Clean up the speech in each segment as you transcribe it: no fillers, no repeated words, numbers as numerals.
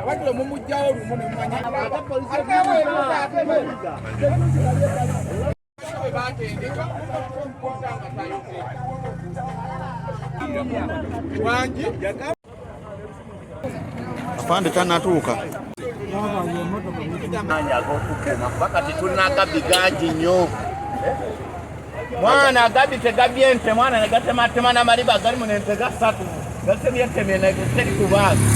Watu mumujjayo lumu ne mmanya. Afande tanatuuka. Wakati tunagabigaji nnyo mwana agabite gabyente mwana negatematema n'amaliba gali mu nente gasatu gatemyetemye neteri kubaaga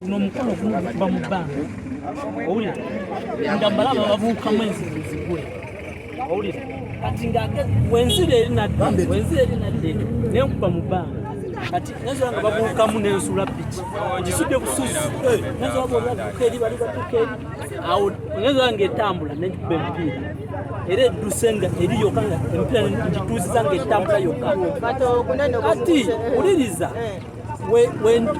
n'omukono guba mu bbanga owulira nga balaba babuuka mwezi zigule owulira kati nga wenzira eri nadde nenkuba mu bbanga kati nazola nga babuukamu n'ensula piki gisudde busuzi nazola bolabuka eri bali batuka eri awo nazola ng'etambula negikuba emipiira era edduse nga eri yokka nga emipiira ngituusiza ng'etambula yokka kati wuliriza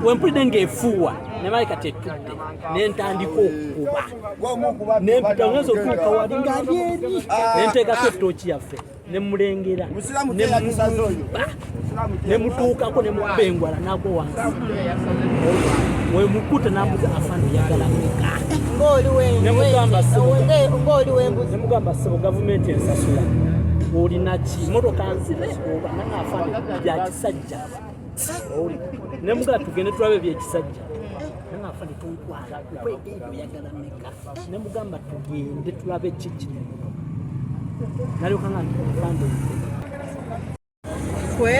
wempulidde ng'efuuwa nemalayika tetudde nentandika okukuba nempita ngenza otuuka wali ngaali eri nenteekako ettooki yaffe nemulengera nemutuukako nemukuba engwala nagwo wansi wemukuta nambuza afande oyagala meka nemugamba sebo gavumenti ensasula olinaki motoka nzibe oba nanga afande byakisajja nemugala tugende tulabe byekisajja nanga afande tuntwala okwegeri oyagala meka nemugamba tugende tulabe kiki nalyokanga afande Kwe